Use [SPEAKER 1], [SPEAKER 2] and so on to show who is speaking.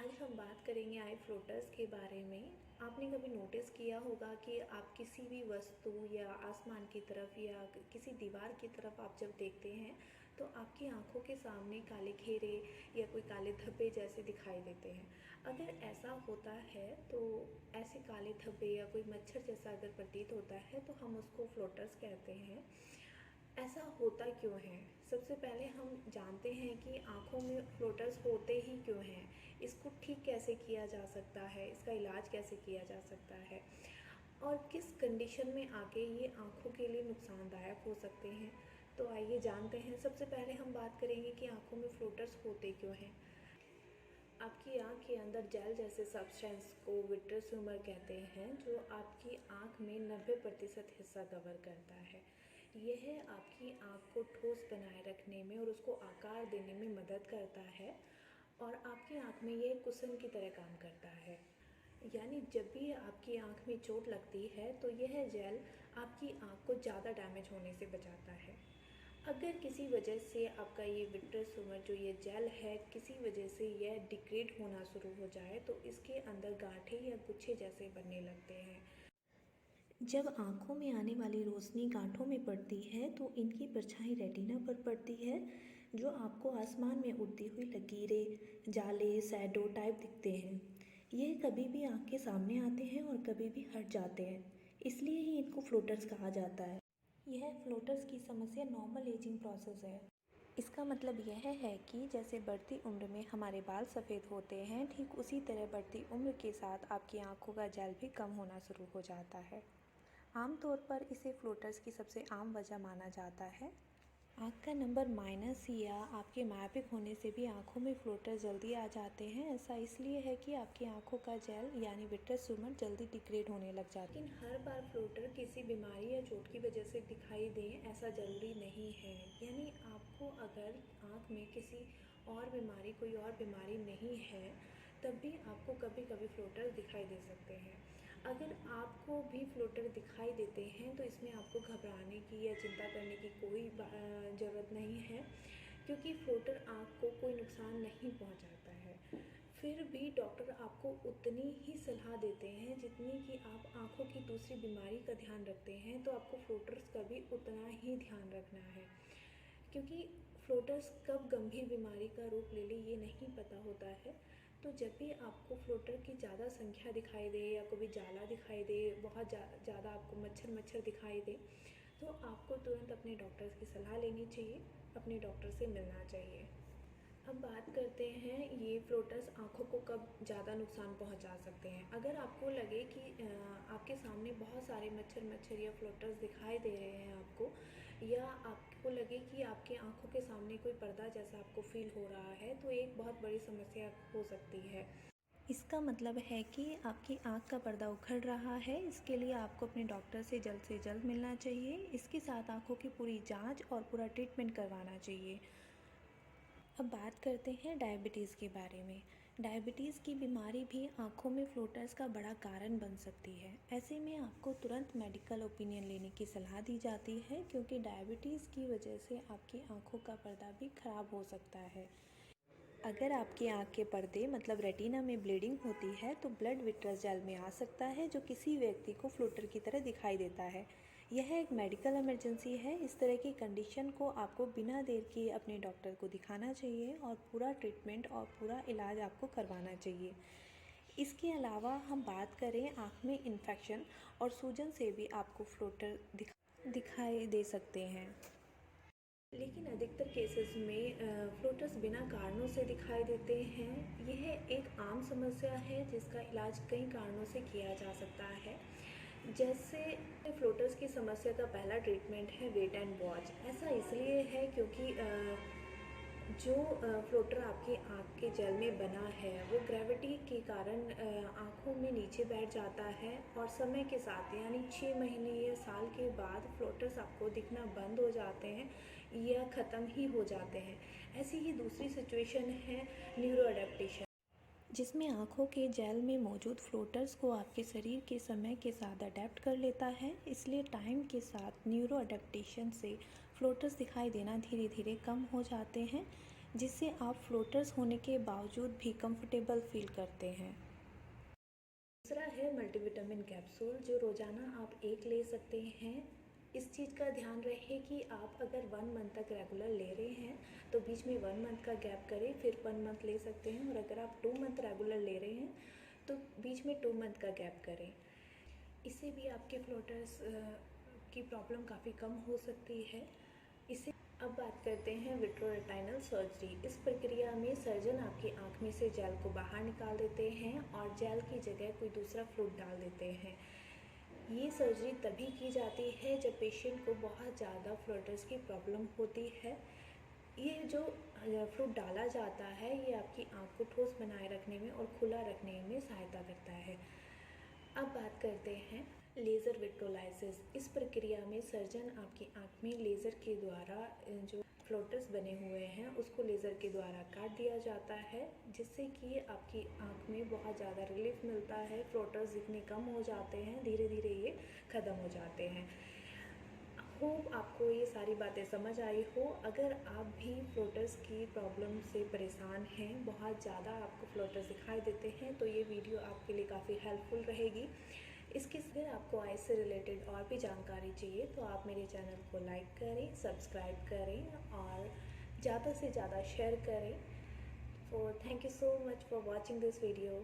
[SPEAKER 1] आज हम बात करेंगे आई फ्लोटर्स के बारे में। आपने कभी नोटिस किया होगा कि आप किसी भी वस्तु या आसमान की तरफ या किसी दीवार की तरफ आप जब देखते हैं तो आपकी आंखों के सामने काले घेरे या कोई काले धब्बे जैसे दिखाई देते हैं। अगर ऐसा होता है तो ऐसे काले धब्बे या कोई मच्छर जैसा अगर प्रतीत होता है तो हम उसको फ्लोटर्स कहते हैं। ऐसा होता क्यों है? सबसे पहले हम जानते हैं कि आँखों में फ्लोटर्स होते ही क्यों हैं, इसको ठीक कैसे किया जा सकता है, इसका इलाज कैसे किया जा सकता है और किस कंडीशन में आके ये आँखों के लिए नुकसानदायक हो सकते हैं। तो आइए जानते हैं। सबसे पहले हम बात करेंगे कि आँखों में फ्लोटर्स होते क्यों हैं। आपकी आँख के अंदर जेल जैसे सब्सटेंस को विट्रस ह्यूमर कहते हैं, जो आपकी आँख में 90% हिस्सा कवर करता है। यह आपकी आँख को ठोस बनाए रखने में और उसको आकार देने में मदद करता है और आपकी आँख में यह कुशन की तरह काम करता है। यानी जब भी आपकी आँख में चोट लगती है तो यह जेल आपकी आँख को ज़्यादा डैमेज होने से बचाता है। अगर किसी वजह से आपका ये विट्रस ह्यूमर जो ये जेल है किसी वजह से यह डिग्रेड होना शुरू हो जाए तो इसके अंदर गांठें या गुच्छे जैसे बनने लगते हैं। जब आँखों में आने वाली रोशनी गांठों में पड़ती है तो इनकी परछाई रेटिना पर पड़ती है, जो आपको आसमान में उड़ती हुई लकीरें, जाले, शैडो टाइप दिखते हैं। यह कभी भी आँख के सामने आते हैं और कभी भी हट जाते हैं, इसलिए ही इनको फ्लोटर्स कहा जाता है। यह फ्लोटर्स की समस्या नॉर्मल एजिंग प्रोसेस है। इसका मतलब यह है कि जैसे बढ़ती उम्र में हमारे बाल सफ़ेद होते हैं, ठीक उसी तरह बढ़ती उम्र के साथ आपकी आँखों का जेल भी कम होना शुरू हो जाता है। आमतौर पर इसे फ्लोटर्स की सबसे आम वजह माना जाता है। आँख का नंबर माइनस या आपके मायोपिक होने से भी आँखों में फ्लोटर जल्दी आ जाते हैं। ऐसा इसलिए है कि आपकी आँखों का जेल यानी विट्रस ह्यूमर जल्दी डिग्रेड होने लग जाता है। लेकिन हर बार फ्लोटर किसी बीमारी या चोट की वजह से दिखाई दें ऐसा ज़रूरी नहीं है। यानी आपको अगर आँख में किसी और बीमारी कोई और बीमारी नहीं है तब भी आपको कभी कभी फ्लोटर दिखाई दे सकते हैं। अगर आपको भी फ्लोटर दिखाई देते हैं तो इसमें आपको घबराने की या चिंता करने की कोई ज़रूरत नहीं है, क्योंकि फ्लोटर आँख को कोई नुकसान नहीं पहुंचाता है। फिर भी डॉक्टर आपको उतनी ही सलाह देते हैं जितनी कि आप आँखों की दूसरी बीमारी का ध्यान रखते हैं, तो आपको फ्लोटर्स का भी उतना ही ध्यान रखना है, क्योंकि फ्लोटर्स कब गंभीर बीमारी का रूप ले ले ये नहीं पता होता है। तो जब भी आपको फ्लोटर की ज़्यादा संख्या दिखाई दे या कोई जाला दिखाई दे, बहुत ज़्यादा आपको मच्छर दिखाई दे, तो आपको तुरंत अपने डॉक्टर की सलाह लेनी चाहिए, अपने डॉक्टर से मिलना चाहिए। अब बात करते हैं ये फ्लोटर्स आँखों को कब ज़्यादा नुकसान पहुंचा सकते हैं। अगर आपको लगे कि आपके सामने बहुत सारे मच्छर या फ्लोटर्स दिखाई दे रहे हैं आपको, या आपको लगे कि आपकी आँखों के सामने कोई पर्दा जैसा आपको फील हो रहा है, तो एक बहुत बड़ी समस्या हो सकती है। इसका मतलब है कि आपकी आँख का पर्दा उखड़ रहा है। इसके लिए आपको अपने डॉक्टर से जल्द मिलना चाहिए। इसके साथ आँखों की पूरी जांच और पूरा ट्रीटमेंट करवाना चाहिए। अब बात करते हैं डायबिटीज़ के बारे में। डायबिटीज़ की बीमारी भी आँखों में फ्लोटर्स का बड़ा कारण बन सकती है। ऐसे में आपको तुरंत मेडिकल ओपिनियन लेने की सलाह दी जाती है, क्योंकि डायबिटीज़ की वजह से आपकी आँखों का पर्दा भी ख़राब हो सकता है। अगर आपकी आँख के पर्दे मतलब रेटिना में ब्लीडिंग होती है तो ब्लड विट्रस जेल में आ सकता है, जो किसी व्यक्ति को फ्लोटर की तरह दिखाई देता है। यह एक मेडिकल इमरजेंसी है। इस तरह की कंडीशन को आपको बिना देर किए अपने डॉक्टर को दिखाना चाहिए और पूरा ट्रीटमेंट और पूरा इलाज आपको करवाना चाहिए। इसके अलावा हम बात करें आँख में इन्फेक्शन और सूजन से भी आपको फ्लोटर दिखाई दे सकते हैं। लेकिन अधिकतर केसेस में फ्लोटर्स बिना कारणों से दिखाई देते हैं। यह एक आम समस्या है जिसका इलाज कई कारणों से किया जा सकता है। जैसे फ्लोटर्स की समस्या का पहला ट्रीटमेंट है वेट एंड वॉच। ऐसा इसलिए है क्योंकि जो फ्लोटर आपकी आँख के जेल में बना है वो ग्रेविटी के कारण आँखों में नीचे बैठ जाता है और समय के साथ यानी 6 महीने या साल के बाद फ्लोटर्स आपको दिखना बंद हो जाते हैं या ख़त्म ही हो जाते हैं। ऐसी ही दूसरी सिचुएशन है न्यूरो अडेप्टेशन, जिसमें आँखों के जेल में मौजूद फ्लोटर्स को आपके शरीर के समय के साथ अडेप्ट कर लेता है। इसलिए टाइम के साथ न्यूरो अडेप्टेशन से फ्लोटर्स दिखाई देना धीरे धीरे कम हो जाते हैं। जिससे आप फ्लोटर्स होने के बावजूद भी कंफर्टेबल फील करते हैं। दूसरा है मल्टीविटामिन कैप्सूल, जो रोज़ाना आप एक ले सकते हैं। इस चीज़ का ध्यान रहे कि आप अगर 1 मंथ तक रेगुलर ले रहे हैं तो बीच में 1 मंथ का गैप करें, फिर 1 मंथ ले सकते हैं। और अगर आप 2 मंथ रेगुलर ले रहे हैं तो बीच में 2 मंथ का गैप करें। इससे भी आपके फ्लोटर्स की प्रॉब्लम काफ़ी कम हो सकती है। इसे अब बात करते हैं विट्रोरेटाइनल सर्जरी। इस प्रक्रिया में सर्जन आपकी आँख में से जेल को बाहर निकाल देते हैं और जेल की जगह कोई दूसरा फ्लूइड डाल देते हैं। ये सर्जरी तभी की जाती है जब पेशेंट को बहुत ज़्यादा फ्लोटर्स की प्रॉब्लम होती है। ये जो फ्लूइड डाला जाता है ये आपकी आँख को ठोस बनाए रखने में और खुला रखने में सहायता करता है। अब बात करते हैं लेज़र विट्रोलाइसिस। इस प्रक्रिया में सर्जन आपकी आँख में लेज़र के द्वारा जो फ्लोटर्स बने हुए हैं उसको लेज़र के द्वारा काट दिया जाता है, जिससे कि आपकी आँख में बहुत ज़्यादा रिलीफ मिलता है। फ्लोटर्स दिखने कम हो जाते हैं, धीरे धीरे ये ख़त्म हो जाते हैं। होप आपको ये सारी बातें समझ आई हो। अगर आप भी फ्लोटर्स की प्रॉब्लम से परेशान हैं, बहुत ज़्यादा आपको फ्लोटर्स दिखाई देते हैं, तो ये वीडियो आपके लिए काफ़ी हेल्पफुल रहेगी। इसके अगर आपको आई से रिलेटेड और भी जानकारी चाहिए तो आप मेरे चैनल को लाइक करें, सब्सक्राइब करें और ज़्यादा से ज़्यादा शेयर करें। Thank you so much for watching this video.